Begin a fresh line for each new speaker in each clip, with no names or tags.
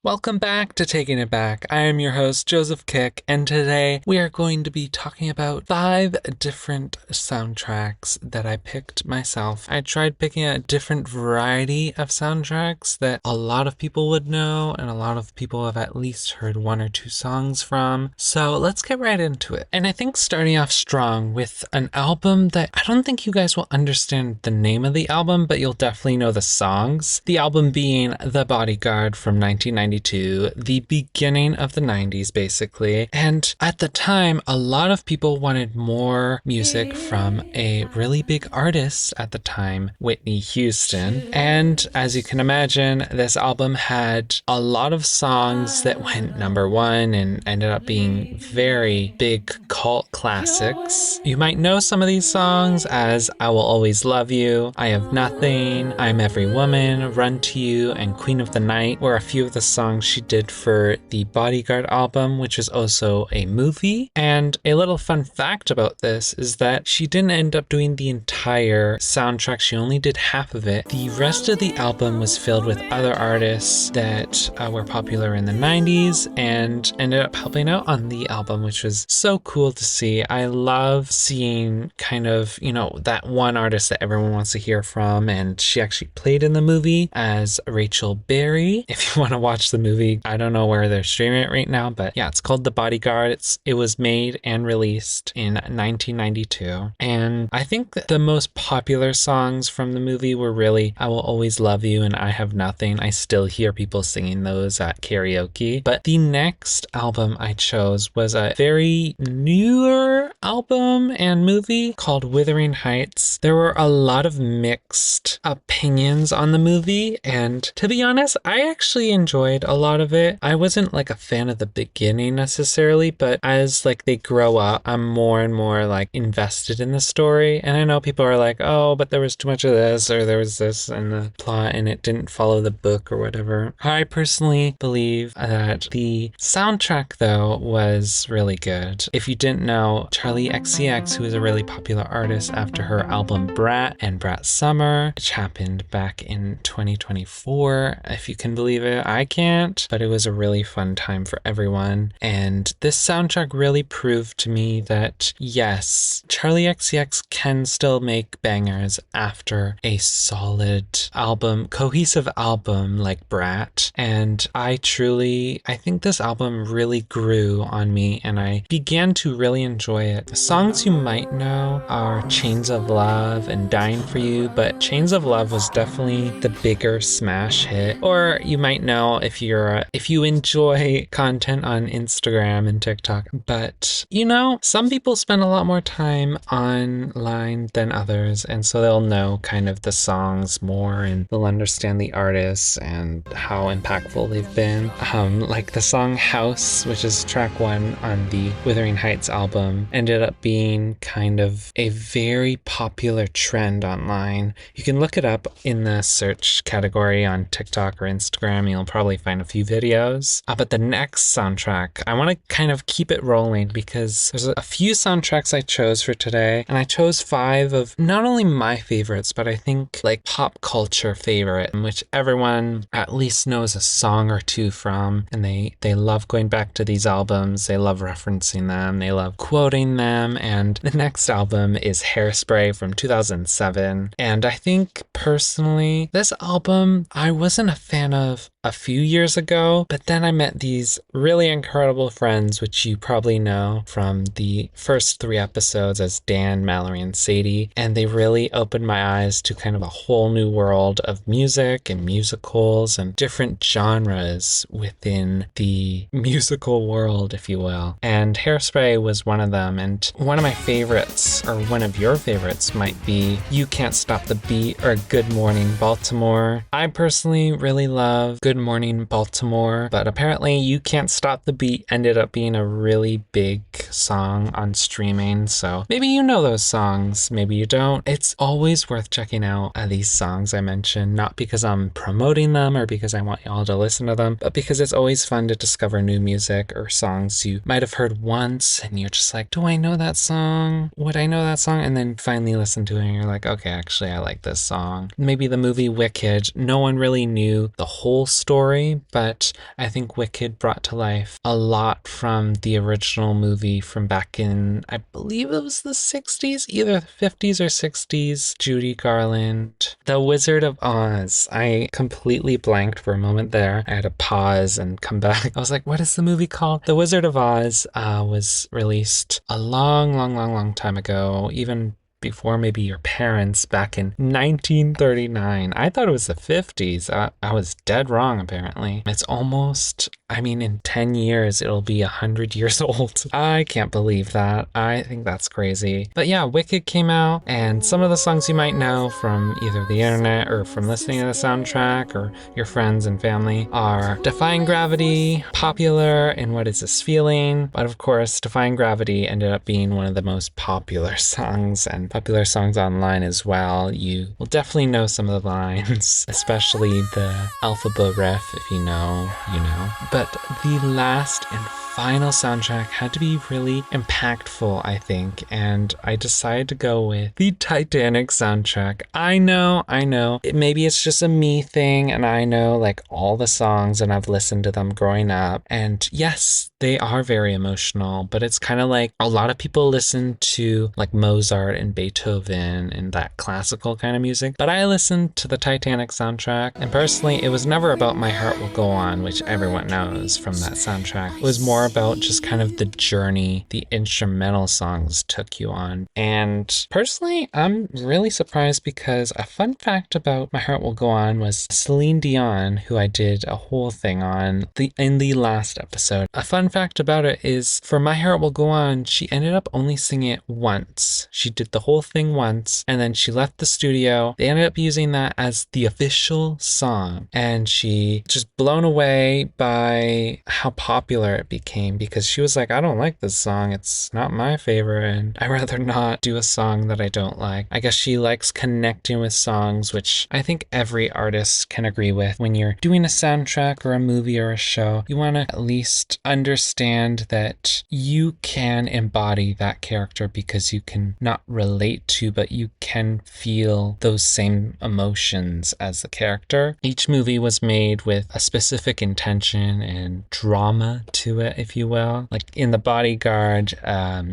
Welcome back to Taking It Back. I am your host, Joseph Kick, and today we are going to be talking about 5 different soundtracks that I picked myself. I tried picking a different variety of soundtracks that a lot of people would know, and a lot of people have at least heard 1 or 2 songs from. So let's get right into it. And I think starting off strong with an album that I don't think you guys will understand the name of the album, but you'll definitely know the songs. The album being The Bodyguard from 1992. The beginning of the 90s, basically. And at the time, a lot of people wanted more music from a really big artist at the time, Whitney Houston. And as you can imagine, this album had a lot of songs that went #1 and ended up being very big cult classics. You might know some of these songs as I Will Always Love You, I Have Nothing, I'm Every Woman, Run to You, and Queen of the Night were a few of the songs she did for the Bodyguard album, which is also a movie. And a little fun fact about this is that she didn't end up doing the entire soundtrack. She only did half of it. The rest of the album was filled with other artists that were popular in the 90s and ended up helping out on the album, which was so cool to see. I love seeing kind of, that one artist that everyone wants to hear from, and she actually played in the movie as Rachel Berry. If you want to watch the movie, I don't know where they're streaming it right now, but yeah, it's called The Bodyguard. It was made and released in 1992. And I think that the most popular songs from the movie were really I Will Always Love You and I Have Nothing. I still hear people singing those at karaoke. But the next album I chose was a very newer album and movie called Wuthering Heights. There were a lot of mixed opinions on the movie, and to be honest, I actually enjoyed a lot of it. I wasn't like a fan of the beginning necessarily, but as they grow up, I'm more and more invested in the story. And I know people are like, oh, but there was too much of this, or there was this in the plot and it didn't follow the book or whatever. I personally believe that the soundtrack though was really good. If you didn't know, Charlie XCX, who is a really popular artist after her album Brat and Brat Summer, which happened back in 2024, if you can believe it. I can't, but it was a really fun time for everyone. And this soundtrack really proved to me that yes, Charlie XCX can still make bangers after a solid album, cohesive album like Brat. And I think this album really grew on me and I began to really enjoy it. The songs you might know are Chains of Love and Dying for You, but Chains of Love was definitely the bigger smash hit. Or you might know if you enjoy content on Instagram and TikTok. But some people spend a lot more time online than others, and so they'll know kind of the songs more and they'll understand the artists and how impactful they've been. Like the song House, which is track 1 on the Wuthering Heights album, ended up being kind of a very popular trend online. You can look it up in the search category on TikTok or Instagram. You'll probably find a few videos. But the next soundtrack, I want to kind of keep it rolling because there's a few soundtracks I chose for today, and I chose 5 of not only my favorites, but I think pop culture favorite, which everyone at least knows a song or 2 from, and they love going back to these albums. They love referencing them. They love quoting them. And the next album is Hairspray from 2007. And I think personally, this album I wasn't a fan of a few years ago, but then I met these really incredible friends, which you probably know from the first 3 episodes as Dan, Mallory, and Sadie, and they really opened my eyes to kind of a whole new world of music and musicals and different genres within the musical world, if you will. And Hairspray was one of them, and one of my favorites, or one of your favorites, might be You Can't Stop the Beat or Good Morning Baltimore. I personally really love Good Morning Baltimore, but apparently You Can't Stop the Beat ended up being a really big song on streaming, so maybe you know those songs, maybe you don't. It's always worth checking out these songs I mentioned, not because I'm promoting them or because I want y'all to listen to them, but because it's always fun to discover new music or songs you might have heard once and you're just like, do I know that song? Would I know that song? And then finally listen to it and you're like, okay, actually I like this song. Maybe the movie Wicked, no one really knew the whole story, but I think Wicked brought to life a lot from the original movie from back in, I believe it was the 60s, either the 50s or 60s. Judy Garland. The Wizard of Oz. I completely blanked for a moment there. I had to pause and come back. I was like, what is the movie called? The Wizard of Oz was released a long time ago, even before maybe your parents, back in 1939. I thought it was the 50s. I was dead wrong, apparently. It's almost, I mean, in 10 years, it'll be 100 years old. I can't believe that. I think that's crazy. But yeah, Wicked came out, and some of the songs you might know from either the internet or from listening to the soundtrack or your friends and family are Defying Gravity, Popular, and What Is This Feeling? But of course, Defying Gravity ended up being one of the most popular songs, and popular songs online as well. You will definitely know some of the lines, especially the Alphaba riff. If you know, you know. But the last and final soundtrack had to be really impactful, I think, and I decided to go with the Titanic soundtrack. I know, maybe it's just a me thing, and I know like all the songs and I've listened to them growing up, and yes, they are very emotional, but it's kind of like a lot of people listen to like Mozart and Beethoven and that classical kind of music, but I listened to the Titanic soundtrack, and personally, it was never about My Heart Will Go On, which everyone knows from that soundtrack. It was more about just kind of the journey the instrumental songs took you on. And personally, I'm really surprised because a fun fact about My Heart Will Go On was Celine Dion, who I did a whole thing on in the last episode. A fun fact about it is for My Heart Will Go On, she ended up only singing it once. She did the whole thing once, and then she left the studio. They ended up using that as the official song, and she just blown away by how popular it became, because she was like, I don't like this song. It's not my favorite, and I'd rather not do a song that I don't like. I guess she likes connecting with songs, which I think every artist can agree with. When you're doing a soundtrack or a movie or a show, you want to at least understand that you can embody that character, because you can not relate to, but you can feel those same emotions as the character. Each movie was made with a specific intention and drama to it, if you will. Like in The Bodyguard,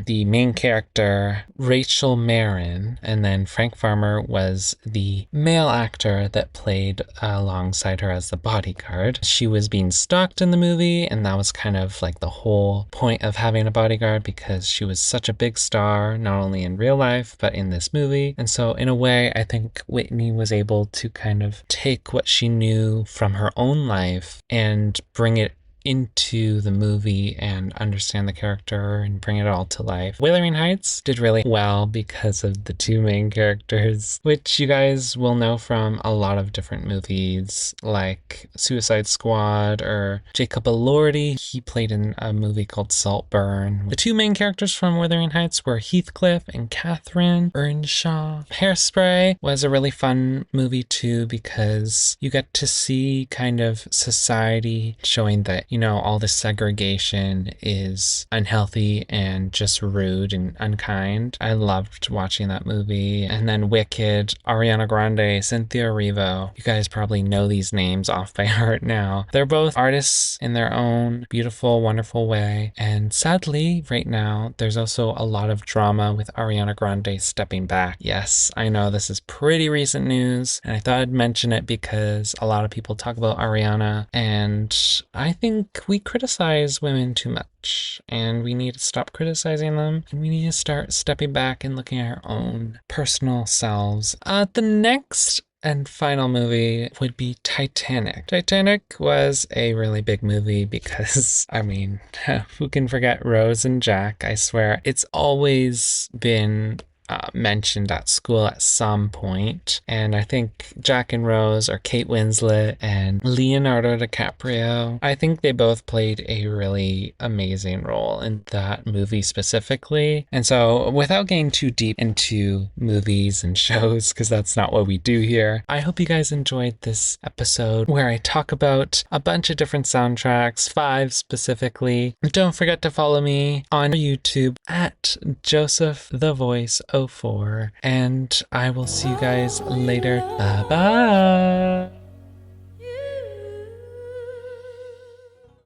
the main character, Rachel Marin, and then Frank Farmer was the male actor that played alongside her as the bodyguard. She was being stalked in the movie, and that was kind of like the whole point of having a bodyguard, because she was such a big star, not only in real life, but in this movie. And so in a way, I think Whitney was able to kind of take what she knew from her own life and bring it into the movie and understand the character and bring it all to life. Wuthering Heights did really well because of the two main characters, which you guys will know from a lot of different movies like Suicide Squad or Jacob Elordi. He played in a movie called Saltburn. The two main characters from Wuthering Heights were Heathcliff and Catherine Earnshaw. Hairspray was a really fun movie too, because you get to see kind of society showing that, you know, all the segregation is unhealthy and just rude and unkind. I loved watching that movie. And then Wicked, Ariana Grande, Cynthia Erivo. You guys probably know these names off by heart now. They're both artists in their own beautiful, wonderful way. And sadly, right now, there's also a lot of drama with Ariana Grande stepping back. Yes, I know this is pretty recent news, and I thought I'd mention it because a lot of people talk about Ariana, and I think we criticize women too much, and we need to stop criticizing them, and we need to start stepping back and looking at our own personal selves. The next and final movie would be Titanic. Titanic was a really big movie because, I mean, who can forget Rose and Jack? I swear, it's always been mentioned at school at some point. And I think Jack and Rose, or Kate Winslet and Leonardo DiCaprio, I think they both played a really amazing role in that movie specifically. And so without getting too deep into movies and shows, because that's not what we do here, I hope you guys enjoyed this episode where I talk about a bunch of different soundtracks, 5 specifically. Don't forget to follow me on YouTube at Joseph the Voice 04, and I will see you guys later. Bye bye.